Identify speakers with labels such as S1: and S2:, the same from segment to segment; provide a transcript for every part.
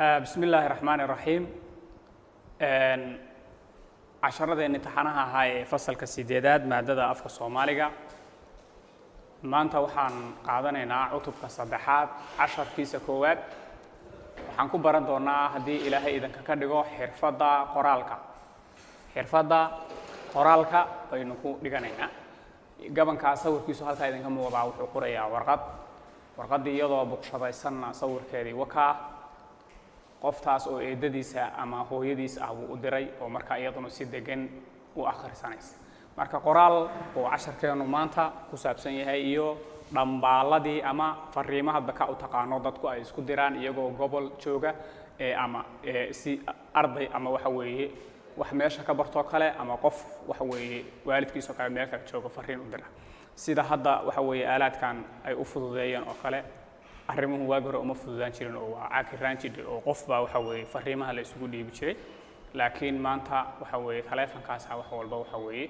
S1: بسم الله الرحمن الرحيم. عشرة امتحانها هاي فصل كسيدات مادة أفك الصومالية. ما أنت وحن قاعدين عطب كصدحات 10 كيس كوات. وحنكون بردنا هذه إلى هي إذا ككدجو حرفة قرالك بينكو دجانينا. قبل كأسور كيسو هالك إذا كم وضع وحقوريا ورقد يضع بقشة السنة صور كذي وكا qoftaas oo eedadiisa ama hooyadiisa ah uu diray oo marka iyaduna si degan u akhrisanaysa marka qoraal oo 10keenu maanta ku saabsan yahay iyo dhambaaladii ama fariimaha dadka u taqaano dadku ay isku diraan iyagoo gobol jooga ama si arday ama waxa weeye wax meesha ka barto kale ama qof waxa weeye waalidkiisa kale meel ka jooga fariin u dira sida hadda waxa weeye aalaadkan ay u fududeeyeen oo kale arrimuhu waa hore uma fududaan jirin oo waa caakiraan jiray oo qof baa waxa weeye fariimaha la isugu dhiibi jiray laakiin maanta waxa weeye taleefankaas wax walba waxa weeye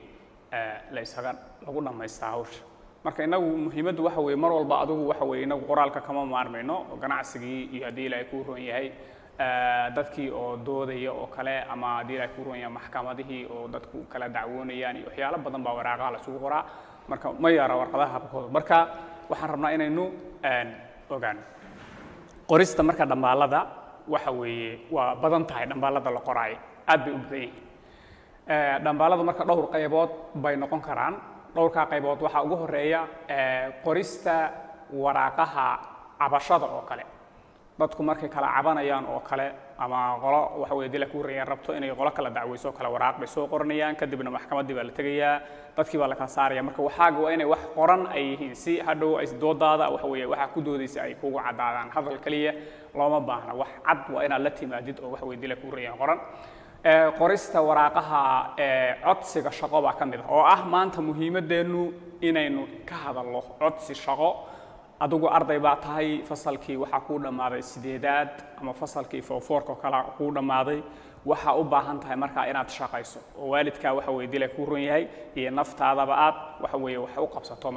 S1: la isaga lagu dhameystaa hawsha marka inagu muhiimaddu waxa weeye mar walba adigu waxa weeye inagu qoraalka kama maarmayno ganacsigii iyo hadii la ku roon yahay dadkii oo doodaya oo kale ama hadii la ku roon yahay maxkamadihii oo dadku kala dacwoonayaan iyo waxyaalo badan baa waraaqaha la isugu qoraa marka ma yara warqadaha marka waxaan rabnaa inaynu ogaan qorista marka dhambaalada waxa weeye waa badan tahay dhambaalada la qoray aad bay u badan yihiin dhambaalada marka dhowr qaybood bay noqon karaan dhowrka qaybood waxa ugu horeeya qorista waraaqaha cabashada oo kale dadku markay kala cabanayaan oo kale ama qolo waxa weeye dila ku reeyaan rabto inay qolo kala dacweyso kala waraaq bay soo qoranayaan kadibna maxkamadii baa la tagayaa dadkii baa la kala saaraya marka waxaaga waa inay wax qoran ay yihiin si hadhow ay doodaada waxa weeye waxa ku doodaysa ay kugu cadaadaan hadal kaliya looma baahna wax cad waa inaad la timaadid oo waxa weeye dila ku reeyaan qoran qorista waraaqaha codsiga shaqo baa kamid oo ah maanta muhiimadeenu inaynu ka hadalno codsi shaqo adigu arday baa tahay fasalkii waxa ku dhamaaday sideedaad ama fasalkii foorka kala ku dhamaaday waxa u baahan tahay marka inaad shaqayso oo waalidka waxa weey dilay ku run yahay iyo naftaadaba aad waxa weey wax u qabsato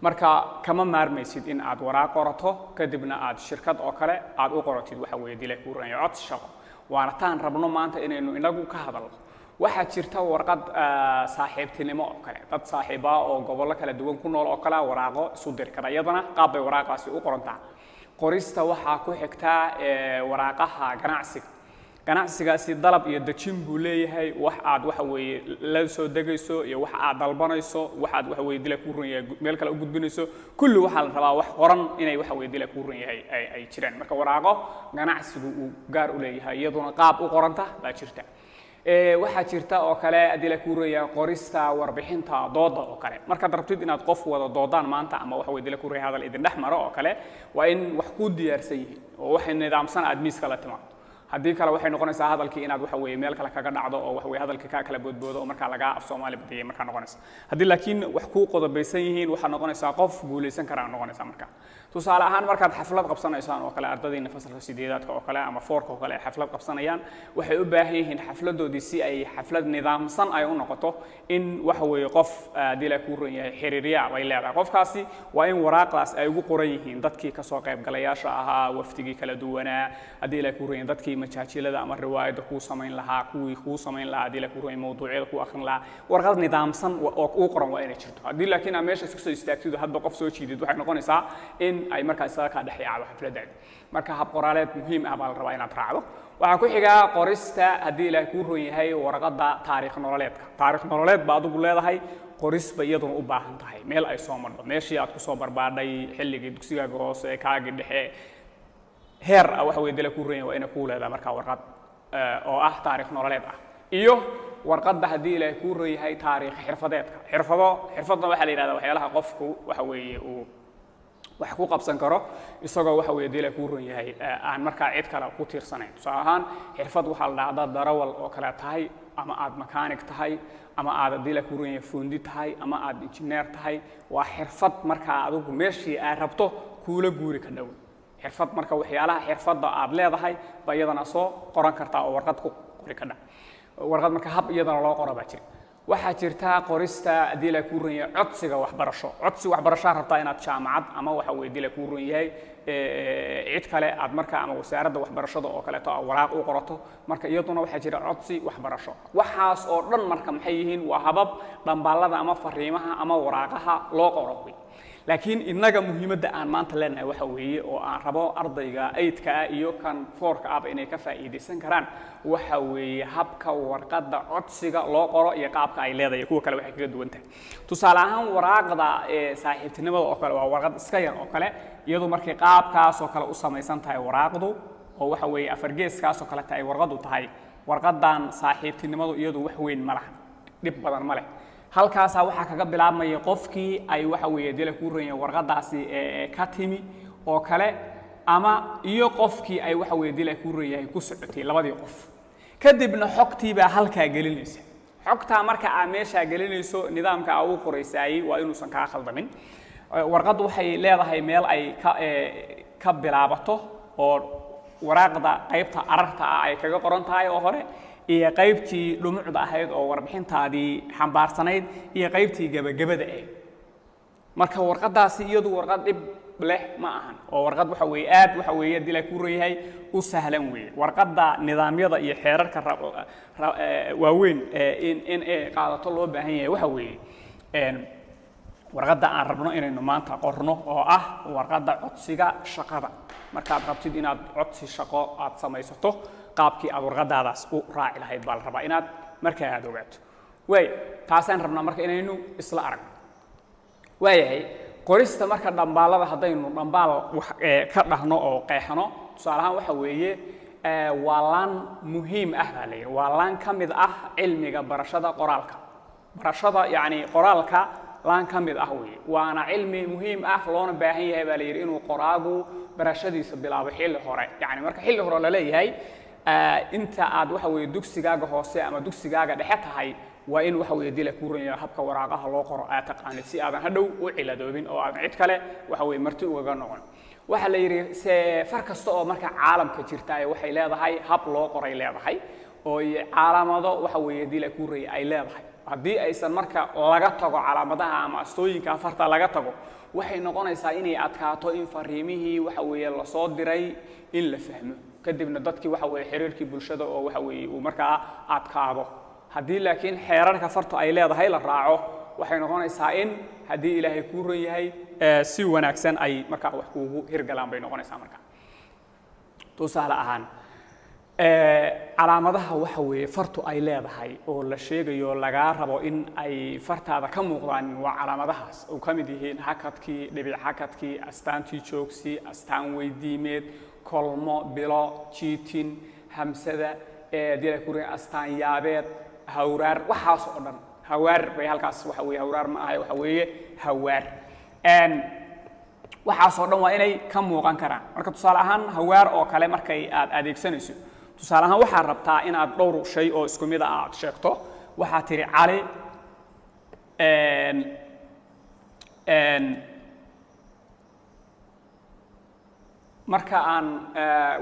S1: marka kama maarmaysid in aad waraaq qorato kadibna aad shirkad oo kale aad u qoratid waxa weey dilay ku run yahay codsi shaqo waana taan rabno maanta inaynu inagu ka hadalno waxa jirta warqad saaxiibtinimo oo kale dad saaxiiba oo gobol kala duwan ku nool oo kala waraaqo isu dir kara iyadana qaab bay waraaqaasi u qorantaa qorista waxa ku xigta waraaqaha ganacsigaasi dalab iyo dajin buu leeyahay wax aad waxa weeye la soo degayso iyo wax aad dalbanayso wax aad waxa weeye dila ku run yahay meel kale u gudbinayso kullu waxa la rabaa wax qoran inay waxa weeye dila ku run yahay ay jiraan marka waraaqo ganacsigu uu gaar u leeyahay iyaduna qaab u qoranta baa jirta waxa jirta oo kale adila ku reeyaa qorista warbixinta dooda oo kale marka darabtid inaad qof wada doodaan maanta ama waxa weey dila ku reeyaa hadal idin dhaxmaro oo kale waa in wax ku diyaarsan yihiin oo wax nidaamsan aad miiska la timaado haddii kale waxay noqonaysaa hadalkii inaad waxa weeye meel kale kaga dhacdo oo waxa weeye hadalka ka kala boodboodo oo marka laga af Soomaali badiyay marka noqonaysa haddii laakiin wax ku qodobaysan yihiin waxa noqonaysaa qof guuleysan kara noqonaysa marka tusaale ahaan markaad xaflad qabsanaysaan oo kale ardayda fasalka sideedaadka oo kale ama foorka oo kale xaflad qabsanayaan waxay u baahan yihiin xafladoodii si ay xaflad nidaamsan ay u noqoto in waxa weeye qof dila ku run yahay xiriiriya way leedahay qofkaasi waa in waraaqaas ay ugu qoran yihiin dadkii ka soo qayb galayaasha ahaa waftigii kala duwanaa dila ku run dadkii majaajilada ama riwaayada ku sameyn lahaa kuwii ku sameyn lahaa dila ku run mawduucyada ku akhrin lahaa warqad nidaamsan oo u qoran waa inay jirto haddii laakiin aad meesha isku soo istaagtid hadba qof soo jiidid waxay noqonaysaa in ay markaa isaga ka dhaxayacdo xafladaada marka hab qoraaleed muhiim ah baa la rabaa inaad raacdo waxa ku xiga qorista haddii ilaahay ku run yahay warqadda taariikh nololeed baa adigu leedahay qoris ba iyaduna u baahan tahay meel ay soo mardo meeshii aad ku soo barbaadhay xilligii dugsigaaga hoose kaaga dhexe heer waxa weey dila ku run yahay waa inay ku leedahay marka warqad oo ah taariikh nololeed ah iyo warqadda haddii ilaahay ku run yahay taariikh xirfadda waxa la yiraahdaa waxyaalaha qofku waxa weeye uu wax ku qabsan karo isagoo waxa weeye dila ku run yahay aan marka cid kale ku tiirsanayn soo ahaan xirfad waxa la dhahdaa darawal oo kala tahay ama aad mechanic tahay ama aad dila ku run yahay fundi tahay ama aad engineer tahay waa xirfad marka adigu meeshii aad rabto kuula guuri ka dhow xirfad marka waxyaalaha xirfadda aad leedahay ba iyadana soo qoran kartaa oo warqad ku qori ka dhac warqad marka hab iyadana loo qoro baa jira waxaa jirta qorista haddii la ku run yahay codsiga waxbarasho waxbarasho rabtaa inaad jaamacad ama waxa weeye haddii la ku run yahay cid kale aad marka ama wasaaradda waxbarashada oo kaleeto waraaq u qorato marka iyaduna waxaa jira codsi waxbarasho waxaas oo dhan marka maxay yihiin waa habab dhambaalada ama fariimaha ama waraaqaha loo qoro laakiin inaga muhiimadda aan maanta leenahay waxa weeye oo aan rabo ardayga 8ka iyo kan 4ka ah inay ka faa'iideysan karaan waxa weeye habka warqadda codsiga loo qoro iyo qaabka ay leedahay kuwa kale waxay kaga duwan tahay tusaale ahaan waraaqda saaxiibtinimada oo kale waa warqad iska yar oo kale iyadoo markii qaabkaas oo kale u samaysan tahay waraaqdu oo waxa weeye afar geeskaas oo kale tahay warqadu tahay warqadan saaxiibtinimadu iyadoo wax weyn ma laha dib badan ma leh halkaas waxa kaga bilaabmay qofkii ay waxa weeye dila ku reeyay warqadaasi ka timi oo kale ama iyo qofkii ay waxa weeye dila ku reeyay ku socotay labadii qof kadibna xogtii baa halka gelinaysa xogta marka aad meesha gelinayso nidaamka uu qoraysay waa inuusan ka khaldamin warqadu waxay leedahay meel ay ka bilaabato oo waraaqda qaybta ararta ay kaga qoran tahay oo hore iyo qaybtii dhumucda ahayd oo warbixintaadii xambaarsanayd iyo qaybtii gabagabada ah marka warqadaasi iyadu warqad dib leh ma ahan oo warqad waxa weeye aad waxa weeye dila ku reeyay u sahlan weeye warqada nidaamyada iyo xeerarka waaweyn in qaadato loo baahan yahay waxa weeye warqada aan rabno inaynu maanta qorno oo ah warqada codsiga shaqada markaad rabtid inaad codsi shaqo aad samaysato qaabkii aad warqadaadaas u raaci lahayd baa la rabaa inaad markaa aad ogaato way taasaan rabnaa marka inaynu isla arag waayahay qorista marka dhambaalada haddaynu dhambaal ka dhahno oo qeexno tusaale ahaan waxa weeye waa laan muhiim ah baa leeyahay waa laan ka mid ah cilmiga barashada qoraalka barashada yacni qoraalka laan ka mid ah weeye waana cilmi muhiim ah loona baahan yahay baa leeyahay inuu qoraagu barashadiisa bilaabo xilli hore yacni marka xilli hore la leeyahay inta aad waxa weeye dugsigaaga hoose ama dugsigaaga dhexe tahay waa in waxa weeye dila ku reeyo habka waraaqaha loo qoro aad taqaanid si aadan hadhow u ciladoobin oo aadan cid kale waxa weeye marti uga noqon waxa la yiri far kasta oo marka caalamka jirta waxay leedahay hab loo qoray leedahay oo calaamado waxa weeye dila ku reeyo ay leedahay haddii aysan marka laga tago calaamadaha ama astooyinka farta laga tago waxay noqonaysaa inay adkaato in fariimihii waxa weeye la soo diray in la fahmo kadibna dadkii waxa weeye xiriirkii bulshada oo waxa weeye uu markaa adkaado haddii laakiin xeerarka fartu ay leedahay la raaco waxay noqonaysaa in haddii ilaahay ku ran yahay si wanaagsan ay markaa wax kuugu hirgalaan bay noqonaysaa marka tusaale ahaan calaamadaha waxa weeye fartu ay leedahay oo la sheegayo laga rabo in ay fartaada ka muuqdaan waa calaamadahaas oo ka mid yihiin hakadkii dhibic hakadkii astaantii joogsi astaan weydiimeed kolmo bilo jiitin hamsada dila ku reey astaan yaabeed hawraar waxaas oo dhan hawaar bay halkaas waxa weeye hawraar ma ahay waxa weeye hawaar waxaas oo dhan waa inay ka muuqan karaan marka tusaale ahaan hawaar oo kale markay aad adeegsanayso tusaale ahaan waxaad rabtaa inaad dhowr shay oo isku mid ah aad sheegto waxaad tiri cali marka aan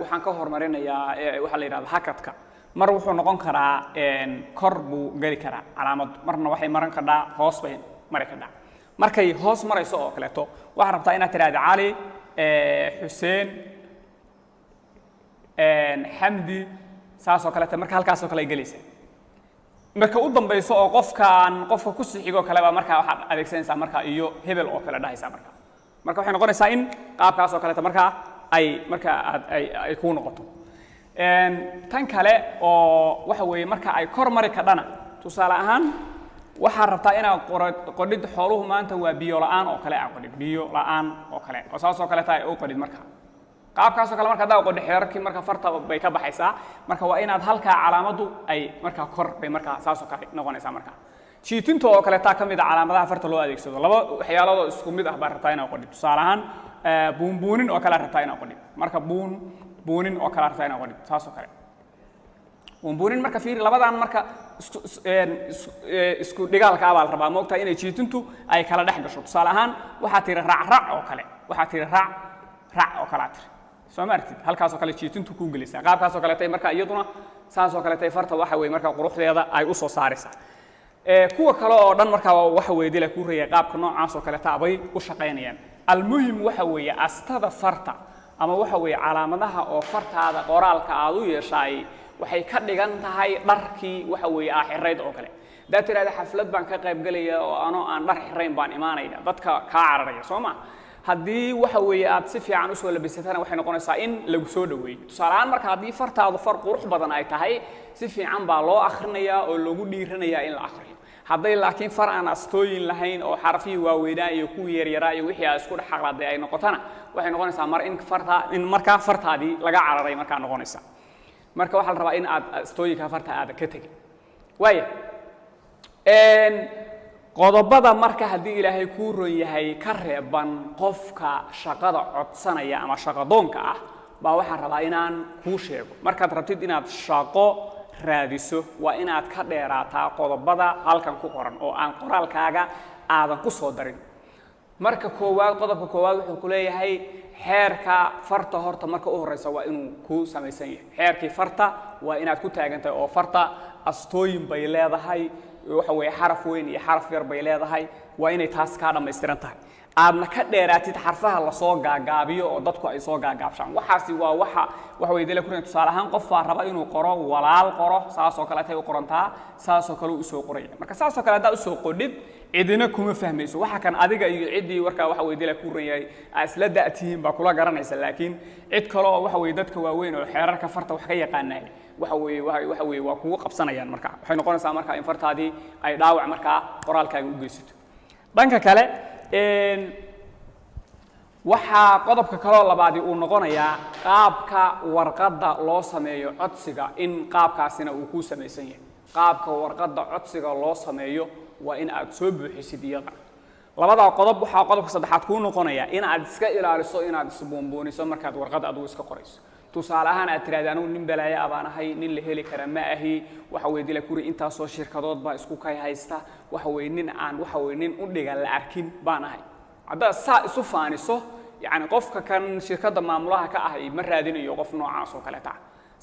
S1: waxaan ka hormarinayaa waxa la yiraahdaa hakadka mar wuxuu noqon karaa kor buu gali karaa calaamad marna waxay maran kartaa hoos bay mari kartaa markay hoos marayso oo kaleeto waxaad rabtaa inaad tiraahdo cali xuseen xamdi saasoo kaleeto marka halkaasoo kale ay gelaysa marka u dambayso oo qofka ku sixigo kale baa marka waxaad adeegsanaysaa marka iyo hebel oo kale dhahaysaa marka waxay noqonaysaa in qaabkaasoo kaleeto marka ay ku noqoto tan kale oo waxa weeye marka ay kor mari kadhana tusaale ahaan waxa rabtaa inaad qodid xooluhu maanta waa biyo la'aan oo kale ah qodid biyo la'aan oo kale oo saasoo kale tahay oo qodid marka qaabkaasoo kale marka daa qodid xeerarkii marka farta bay ka baxaysaa marka waa inaad halka calaamadu ay marka kor bay marka saasoo kale noqonaysaa marka jiitinta oo kale taa kamid ah calaamadaha farta loo adeegsado laba waxyaalood isku mid ah baa rabtaa inaad qodid tusaale ahaan buunbuunin oo kale rabtaa inaad qodid marka buunin oo kala rabtaa inaad qodid saasoo kale buunin marka fiir labadan marka isku dhigaalka baa la rabaa moogtaa inay jiitintu ay kala dhex gasho tusaale ahaan waxaad tiri raac oo kale waxaad tiri raac oo kale tiri soo maartid halkaasoo kale jiitintu ku gelaysaa qaabkaasoo kale tay marka iyaduna saasoo kale tay farta waxa weeye marka quruxdeeda ay u soo saaraysaa kuwa kale oo dhan markaa waxa weeydi la ku reeyay qaabka noocaas oo kale taabay u shaqeynayaan almuhim waxa weeye astada farta ama waxa weeye calaamadaha oo fartaada qoraalka aad u yeeshay waxay ka dhigan tahay dharkii waxa weeye aaxirayd oo kale daatiraada xaflad baan ka qayb galaya oo aan dhar xirayn baan imaanaya dadka ka cararaya Soomaa haddii waxa weeye aad si fiican u soo labisatana waxay noqonaysaa in lagu soo dhaweeyo tusaale ahaan marka haddii fartaadu far qurux badan ay tahay si fiican baa loo akhrinayaa oo lagu dhiiranayaa in la akhriyo hadday laakiin far aan astooyin lahayn oo xarfiyi waaweynaa iyo kuwa yaryaraa iyo wixii ay isku dhaxaqladay ay noqotana waxay noqonaysaa in markaa fartaadii laga cararay markaa noqonaysa marka waxa la rabaa in aad astooyinka farta aad ka tagin waaya qodobada marka haddii ilaahay ku ron yahay ka reeban qofka shaqada codsanaya ama shaqadoonka ah baa waxa rabaa inaan ku sheego markaad rabtid inaad shaqo raadiso waa inaad ka dheeraataa qodobada halkan ku qoran oo aan qoraalkaaga aadan ku soo darin marka qodobka koowaad wuxuu ku leeyahay xeerka farta horta marka u horeysa waa inuu ku samaysan yahay xeerkii farta waa inaad ku taagantahay oo farta astooyin bay leedahay waxa weeye xaraf weyn iyo xaraf yar bay leedahay waa inay taas ka dhameystiran tahay aadna ka dheeraatid xarfaha la soo gaagaabiyo oo dadku ay soo gaagaabshaan waxaasi waa waxa way dila ku tusaale ahaan qof baa raba inuu qoro walaal qoro saas oo kale tay u qorantaa saas oo kale u soo qoraya marka saas oo kale hadaa u soo qodhid cidina kuma fahmayso waxa kan adiga iyo cidii warka waxa way dila ku ranyahay asla daatihiin ba kula garanaysa laakiin cid kale oo waxa way dadka waaweyn oo xeerarka farta wax ka yaqaanay waxa way waa kugu qabsanayaan marka waxay noqonaysaa marka in fartaadii ay dhaawac marka qoraalkaaga u geysato dhanka kale waxa qodobka kale labaadi uu noqonayaa qaabka warqadda loo sameeyo codsiga in qaabkaasina uu ku sameeysan yahay qaabka warqadda codsiga loo sameeyo waa in aad soo buuxisid iyada labada qodob waxa qodobka saddexaad ku noqonaya in aad iska ilaaliso inaad isboonbooniso markaad warqadda aad iska qorayso tusaale ahaan aad tiraahdo nin balaaya abaan ahay nin la heli kara ma ahi waxa weey dila kuri inta soo shirkadood ba isku kay haysta waxa weey nin aan waxa weey nin u dhiga la arkin baan ahay hadda saa isu faaniso yaani qofka kan shirkadda maamulaha ka ahay ma raadinayo qof noocaas oo kale taa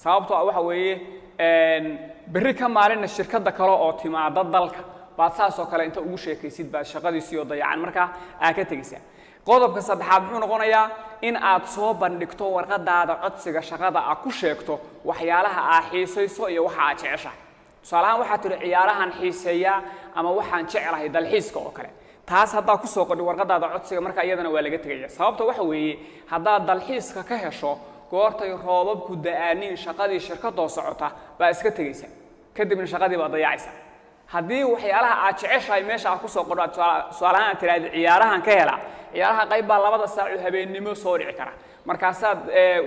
S1: sababtoo waxa weeye berri ka maalin shirkadda kale oo timaada dalka baad saas oo kale inta ugu sheekaysid baad shaqadiisii oo dayacan marka aad ka tagaysaa qodobka saddexaad wuxuu noqonayaa in aad soo bandhigto warqadaada codsiga shaqada aad ku sheegto waxyaalaha aad xiisayso iyo waxa aad jeceshahay tusaale ahaan waxaad tiri ciyaarahan xiiseeya ama waxaan jecelahay dalxiiska oo kale taas haddaa ku soo qodhi warqadaada codsiga marka iyadana waa laga tagayaa sababta waxa weeye haddaad dalxiiska ka hesho goortay roobabku da'aanin shaqadii shirkadoo socota baa iska tagaysa kadibna shaqadii baa dayacaysa haddii waxyaalaha aad jeceshahay meesha aad ku soo qodho tusaale ahaan tiraahdo ciyaarahan ka hela ciyaaraha qayb baa 2 saac oo habeenimo soo dhici kara markaasaad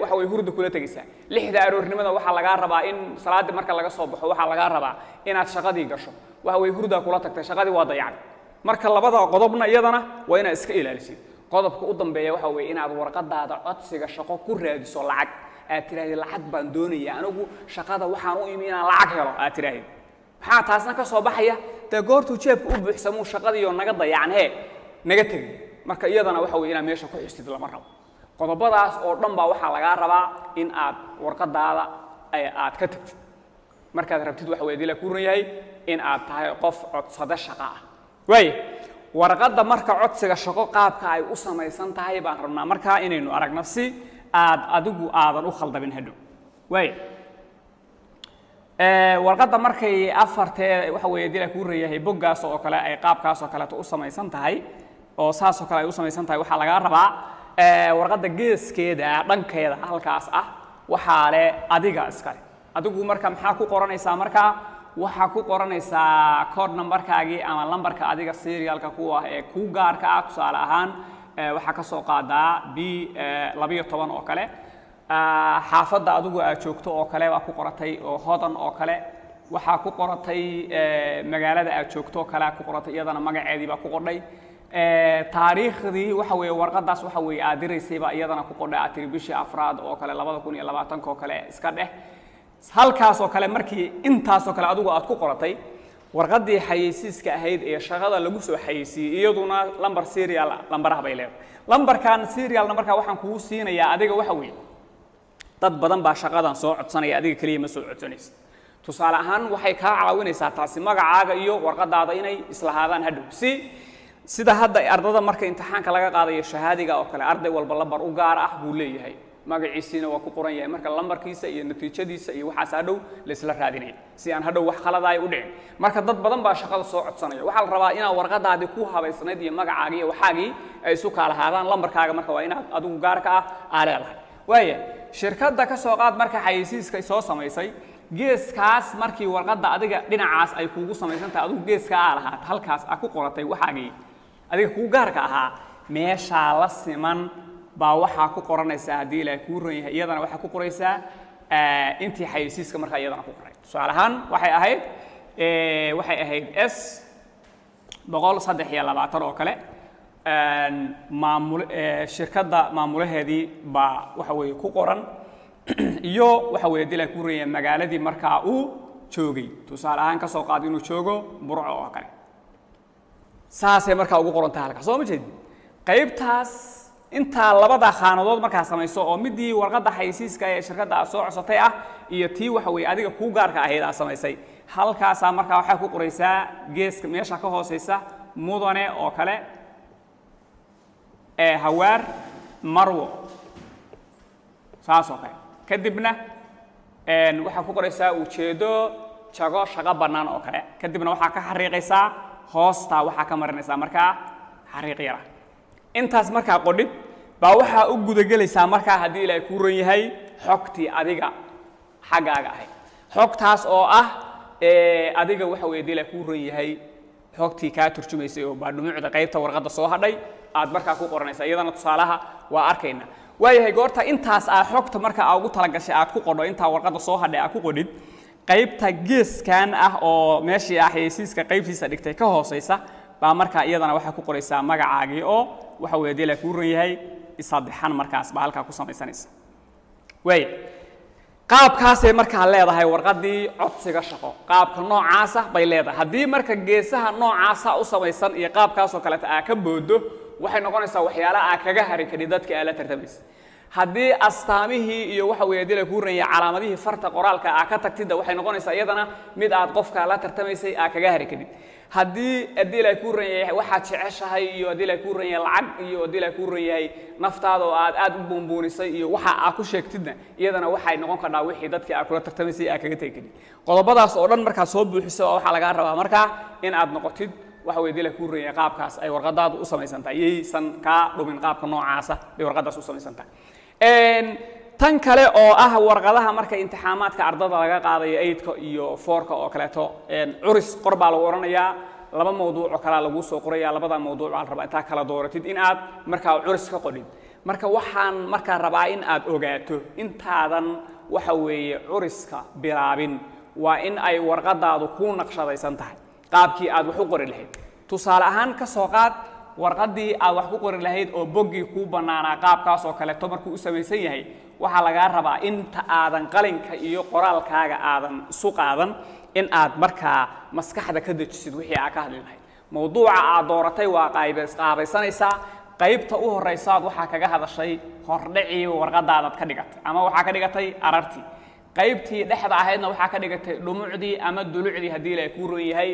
S1: waxa way hurdo kula tagaysaa 6 aroornimada waxa laga rabaa in salaada marka laga soo baxo waxa laga rabaa inaad shaqadii gasho waxa way hurda kula tagtay shaqadii waa dayacday marka labada qodobna iyadana waa inaad iska ilaalisid qodobka u dambeeya waxa way inaad warqadaada codsiga shaqo ku raadiso lacag aad tiraahdo lacag baan doonayaa anigu shaqada waxaan u imi inaan lacag helo aad tiraahdo maxaa taasna ka soo baxaya ta goortu jeebka u buuxsamo shaqadii oo naga dayacanee naga tagay marka iyadana waxa weey inaan meesha ku xistid lama rabo qodobadaas oo dhan baa waxa laga rabaa in aad warqadaada aad ka tagtid markaad rabtid waxa weey dila ku ran yahay in aad tahay qof codsada shaqo ah way warqadda marka codsiga shaqo qaabka ay u samaysan tahay baan rabnaa marka inaynu aragno si aad adigu aadan u khaldabin hadhow way warqadda markay afartee waxa weey dila ku reeyahay boggaas oo kale ay qaabkaas oo kale u samaysan tahay oo saas oo kale ay u samaysan tahay waxa laga rabaa warqadda geeskeeda dhankeeda halkaas ah waxa le adiga iskale adigu marka maxaa ku qoranaysaa marka waxa ku qoranaysaa code numberkaagi ama lambarka adiga serialka ku ah ee ku gaarka ah tusaale ahaan waxa ka soo qaadaa B12 oo kale xaafadda adigu aad joogto oo kale waa ku qoratay oo hodan oo kale waxa ku qoratay magaalada aad joogto kale ku qoratay iyadana magaceedii baa ku qodhay taariikhdii waxa weeye warqadaas waxa weeye aad diraysay baa iyadana ku qodhay attribution afraad oo kale 2020 oo kale iska dheh halkaas oo kale markii intaas oo kale adigu aad ku qoratay warqadii xayeysiiska ahayd ee shaqada lagu soo xayeysiiyay iyaduna lambar serial lambaraha bay leedahay lambarkan serial lambarka waxaan kugu siinayaa adiga waxa weeye dad badan baa shaqadan soo codsanaya adiga kaliya ma soo codsanaysid tusaale ahaan waxay kaa caawinaysaa taasi magacaaga iyo warqadaada inay islahaadaan hadhow sida hadda ardada marka imtixaanka laga qaadayo shahaadiga oo kale arday walba lambar u gaar ah buu leeyahay magaciisina waa ku qoran yahay marka lambarkiisa iyo natiijadiisa iyo waxaas hadhow la isla raadinaya si aan hadhow wax khalad ay u dhicin marka dad badan baa shaqada soo codsanaya waxa la rabaa inaad warqadaadii ku habaysnayd iyo magacaaga iyo waxaagii ay isu kala haadaan lambarkaaga marka waa inaad adigu gaarka ah leedahay waaya shirkadda ka soo qaad marka xayeysiiska soo samaysay geeskaas markii warqadda adiga dhinacaas ay kuugu samaysantahay adigu geeska lahaad halkaas ku qoratay waxaagii adiga kuu gaarka ahaa meeshaa la siman baa waxaa ku qoranaysaa haddii ilaahay kuu ron yahay iyadana waxaa ku qoraysaa intii xayeysiiska markaa iyadana ku qoray tusaale ahaan waxay ahayd s 123 oo kale shirkadda maamulaheedii baa waxa weeye ku qoran iyo waxa weeye haddii ilaahay kuu ron yahay magaaladii markaa uu joogay tusaale ahaan ka soo qaad inuu joogo Burco oo kale saasay markaa ugu qoran tahay halkaas soo ma jeedin qaybtaas inta labada khaanadood markaa samayso oo midii warqadda xayeysiiska ee shirkadda soo codsatay ah iyo tii waxa weeye adiga kuu gaarka ahayd samaysay halkaas markaa waxa ku qoraysaa geeska meesha ka hooseysa mudane oo kale hawaar marwo saas oo kale kadibna waxa ku qoraysaa ujeedo jago shaqo bannaan oo kale kadibna waxa ka xariiqaysaa hoosta waxa ka marinaysaa markaa xariiq yar intaas markaa qodhib baa waxa u gudagelaysaa markaa haddii ilaahay kuu ron yahay xogtii adiga xaggaaga ahayd xogtaas oo adiga waxa weeye haddii ilaahay kuu ron yahay xogtii kaa turjumaysay oo baa dhumucda qaybta warqadda soo hadhay aad markaa ku qoranaysaa iyadana tusaalaha waa arkayna waayahay goorta intaas xogta markaa ugu talagashay aad ku qodho intaa warqadda soo hadhay aad ku qodhid qaybta geeskan oo meeshii xayeysiiska qaybtiisa dhigtay ka hooseysa baa markaa iyadana waxa ku qoraysaa magacaagii oo waxa weeye haddii la kuu ron yahay isaddexan markaas baa halkaa ku samaysanaysa waay qaabkaasay markaa leedahay warqaddii codsiga shaqo qaabka noocaasa bay leedahay haddii marka geesaha noocaasa u samaysan iyo qaabkaasoo kaleeta aa ka boodo waxay noqonaysaa waxyaala aa kaga hari karin dadka aa la tartamaysa haddii astaamihii iyo waxa weeye haddii la kuu ron yahay calaamadihii farta qoraalka aa ka tagtida waxay noqonaysaa iyadana mid aad qofka la tartamaysay aa kaga hari karin haddii la kuu ron yahay waxaad jeceshahay iyo haddii la kuu ron yahay lacag iyo haddii la kuu ron yahay naftaada oo aad u buunbuunisay iyo waxa aad ku sheegtidna iyadana waxay noqon kartaa wixii dadkii aad kula tartamaysay aa kaga tagi karin qodobadaas oo dhan markaad soo buuxiso waxaa lagaa rabaa markaa in aad noqotid waxa weeye haddii la kuu ron yahay qaabkaas ay warqadaadu u samaysantahay iyaysan kaa dhumin qaabka noocaasa bay warqadaas u samaysantahay tan kale oo warqadaha marka imtixaamaadka ardada laga qaadayo 8ka iyo 4ka oo kaleeto curis qor baa lagu oranayaa laba mawduuc oo kala lagu soo qoraya labada mawduuc aan rabaa inta kala dooratid in aad marka curis ka qodid marka waxaan marka rabaa in aad ogaato intaadan waxa weeye curiska bilaabin waa in ay warqadaadu ku naqshadaysan tahay qaabkii aad wax u qori lahayd tusaale ahaan ka soo qaad warqadii aad wax ku qori lahayd oo boggii kuu bannaanaa qaabkaas oo kaleeto markuu u samaysan yahay waxaa lagaa rabaa inta aadan qalinka iyo qoraalkaaga aadan isu qaadan in aad markaa maskaxda ka dejisid wixii aad ka hadli lahayd mawduuca aad dooratay waa qaabaysanaysaa qaybta u horeysaad waxaa kaga hadashay hordhacii warqadaadaad ka dhigatay ama waxaa ka dhigatay arartii qaybtii dhexda ahaydna waxaa ka dhigatay dhumucdii ama dulucdii haddii la kuu ron yahay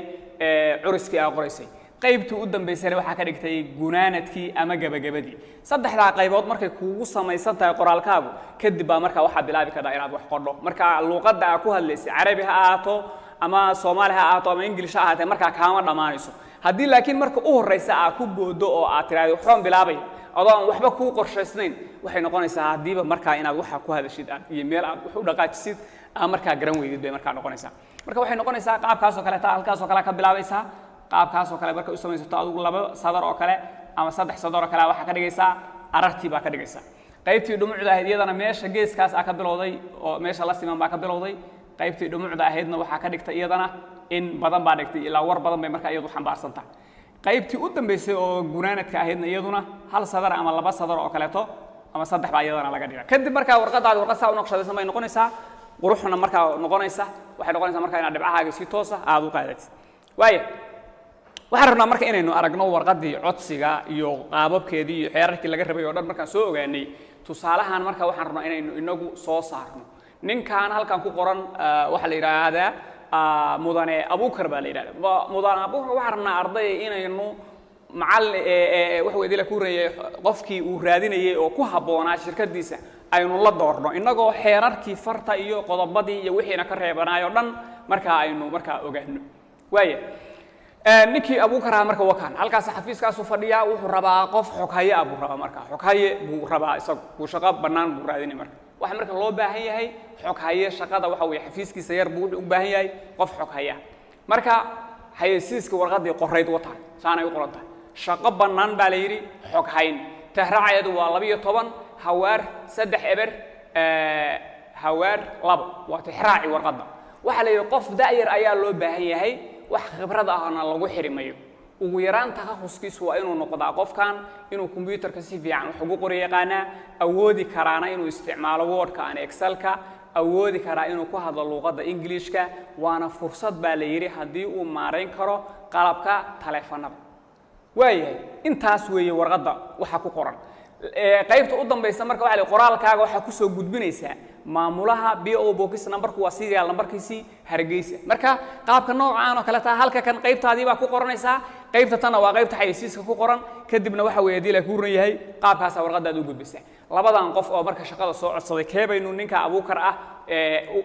S1: curiskii aad qoraysay qaybtii u dambaysana waxaa ka dhigtay gunaanadkii ama gabagabadii saddexdaa qaybood markay kuugu samaysan tahay qoraalkaagu kadib baa markaa waxaa bilaabi kartaa inaad wax qodho marka luuqadda aad ku hadlaysay carabi ha ahaato ama soomaali ha ahaato ama ingilish ha ahaatee markaa kaama dhammaanayso haddii laakiin marka u horreysa aad ku boodo oo aad tiraahdo waxbaan bilaabaya adoo aan waxba kuu qorshaysnayn waxay noqonaysaa haddiiba markaa inaad waxa ku hadashid iyo meel aad wax u dhaqaajisid aa markaa garan weydid bay markaa noqonaysaa marka waxay noqonaysaa qaabkaasoo kaleeta halkaasoo kale ka bilaabaysaa qaabkaasoo kale marka u samaysato adigu 2 sadar oo kale ama 3 sadar oo kale waxa ka dhigaysaa arartii baa ka dhigaysaa qaybtii dhumucda ahayd iyadana meesha geeskaas aa ka bilowday oo meesha la siman baa ka bilowday qaybtii dhumucda ahaydna waxaa ka dhigtay iyadana in badan baa dhigtay ilaa war badan bay markaa iyadu xambaarsan tahay qaybtii u dambaysay oo gunaanadka ahaydna iyaduna 1 sadar ama 2 sadar oo kaleeto ama 3 baa iyadana laga dhigaa kadib markaa warqadaada warqad saa u naqshadaysan bay noqonaysaa quruxna markaa noqonaysa waxay noqonaysaa markaa inaad dhibcahaaga si toos ah aad u qaadatid waayo waxaan rabnaa marka inaynu aragno warqadii codsiga iyo qaababkeedii iyo xeerarkii laga rabay oo dhan markaan soo ogaanay tusaalahan marka waxaan rabnaa inaynu inagu soo saarno ninkan halkan ku qoran waxa la yiraahdaa mudane Abuukar baa la yiraahdaa mudane Abuukar waxa rabnaa arday inaynu macal wax weydii la ku reeyay qofkii uu raadinayay oo ku haboonaa shirkadiisa aynu la doorno inagoo xeerarkii farta iyo qodobadii iyo wixiina ka reebanayo dhan marka aynu marka ogaano waaya ninkii Abuukar marka wakan halkaas xafiiskaas u fadhiya wuxuu rabaa qof xoghaye abu rabaa marka xoghaye buu rabaa isagu shaqo banaan buu raadinay waxa marka loo baahan yahay xoghaye shaqada waxa weey xafiiskiisa yar buu u baahan yahay qof xoghaye marka xayeysiiska warqadii qorayd wataan saanay u qorantahay shaqo banaan baa la yiri xoghayn tahraaceedu waa 12 hawaar 3 eber hawaar 2 waa tahraaci warqada waxa la yiri qof daayir ayaa loo baahan yahay wax khibrad ahna lagu xirimayo ugu yaraan takhaasuskiisu waa inuu noqdaa qofkan inuu computerka si fiican wax ugu qori yaqaana awoodi karaana inuu isticmaalo wordka aan excelka awoodi karaa inuu ku hadlo luqadda Englishka waana fursad baa la yiri hadii uu maareyn karo qalabka taleefanada waayahay intaas weeye warqadda waxa ku qoran qaybta u dambaysa marka waxa la qoraalkaaga waxa ku soo gudbinaysaa maamulaha BO box numberku waa serial numberkiisi Hargeysa marka qaabka noocaan oo kale taa halka kan qaybtaadii baa ku qoranaysaa qaybta tan waa qaybta xayeysiiska ku qoran kadibna waxa weeyadii la ku ran yahay qaabkaas warqadaad u gudbisa labadan qof oo marka shaqada soo codsaday keebaynu ninka Abuukar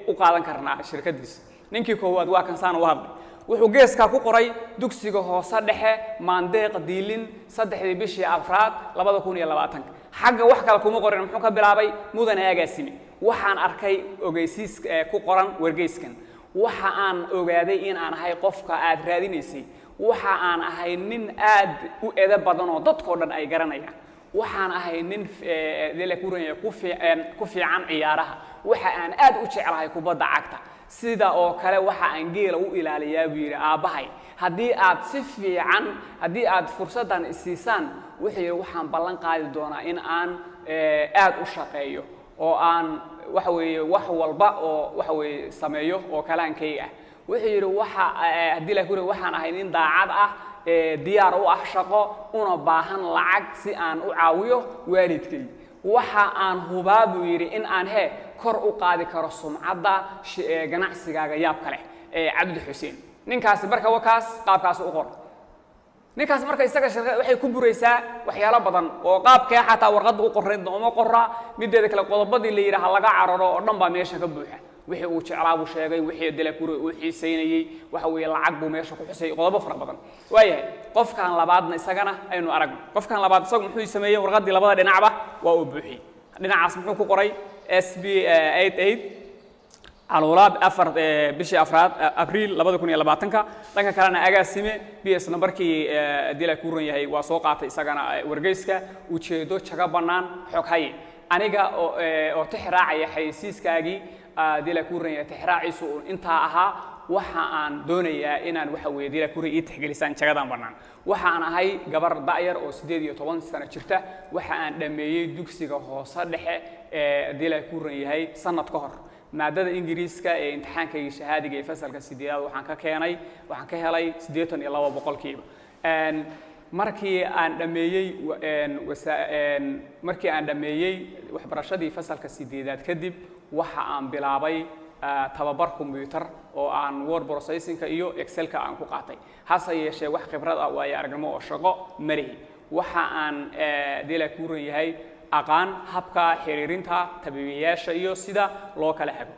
S1: u qaadan karnaa shirkadiisa ninkii koowaad waa kan saan u hadlay wuxuu geeska ku qoray dugsiga hoose dhexe maandeeq diilin 3 bishii afraad 2020 xagga wax kale kuma qorin muxuu ka bilaabay mudane agaasimi waxaan arkay ogeysiis ku qoran wargeyskan waxa aan ogaaday in aan ahay qofka aad raadinaysay waxa aan ahay nin aad u edeb badan oo dadkoo dhan ay garanayaan waxaan ahay nin dila kuranaya ku fiican ciyaaraha waxa aan aad u jecelahay kubadda cagta sida oo kale waxa aan geela u ilaaliyaa buu yiri aabahay hadii aad si fiican hadii aad fursadan isiisaan wixii waxaan ballan qaadi doonaa in aan aad u shaqeeyo oo aan waxa weeye wax walba oo waxa weeye sameeyo oo kalaankayga wixii yiri waxa hadii la kuray waxaan ahay nin daacad ah diyaar u ah shaqo una baahan lacag si aan u caawiyo waalidkay waxa aan hubaabu yiri in aan kor u qaadi karo sumcadda ganacsigaaga yaab kale Cabdi Xuseen ninkaas marka wakaas qaabkaas u qor ninkaas marka isaga shaqada waxay ku buraysaa waxyaalo badan oo qaabka xataa warqad u qorreed oo qorra mideeda kale qodobadii la yiraahdo laga cararo oo dhan baa meesha ka buuxa wixii uu jeclaa buu sheegay wixii dila kuri uu xiiseynayay waxa weeye lacag buu meesha ku xusay qodobo fara badan waayahay qofkan labaadna isagana aynu aragno qofkan labaad isagu muxuu sameeyay warqadii labada dhinacba waa uu buuxiyay dhinacaas muxuu ku qoray SB 88 alwalaad afar bishii afraad abriil 2020 dhanka kalena agaasime BS numberkii dila ku ran yahay waa soo qaatay isagana wargeyska ujeedo jaga banaan xoghaye aniga oo tixraacaya xayeysiiskaagii dila ku ran yahay tixraaciisu inta ahaa waxa aan doonayaa inaan waxa weeye dila ku ran tixgelisaan jagadan banaan waxa aan ahay gabar daayar oo 18 sano jirta waxa aan dhameeyay dugsiga hoose dhexe dila ku ran yahay sanad ka hor maadada Ingiriiska ee imtixaankayga shahaadiga ee fasalka 8aad waxaan ka helay 82% markii aan dhameeyay waxbarashadii fasalka 8aad kadib waxa aan bilaabay tababar computer oo aan word processing iyo excelka aan ku qaatay hase yeeshee wax khibrad ah way aragnimo oo shaqo mari waxa aan dila ku ran yahay aqaan habka xiriirinta tabiibiyaasha iyo sida loo kala hago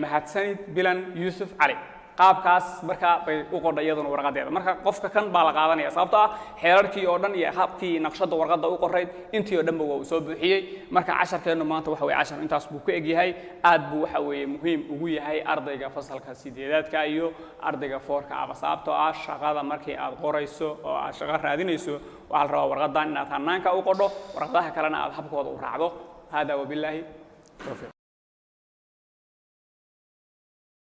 S1: mahadsanid Bilan Yusuf Ali qaabkaas marka bay u qodayaduna warqadeeda marka qofka kan baa la qaadanaya sababtoo ah xeerarkii oo dhan iyo habkii naqshada warqada u qorayd intii oo dhanba waa soo buuxiyay marka casharkeenu maanta waxa weeye cashar intaas buu ku eg yahay aad buu waxa weeye muhiim ugu yahay ardayga fasalka 8aadka iyo ardayga 4ka aba sababtoo ah shaqada markii aad qorayso oo aad shaqo raadinayso waxa la rabaa warqadan inaad hanaanka u qodho warqadaha kalena aad habkooda u raacdo hada wabillahi tawfiiq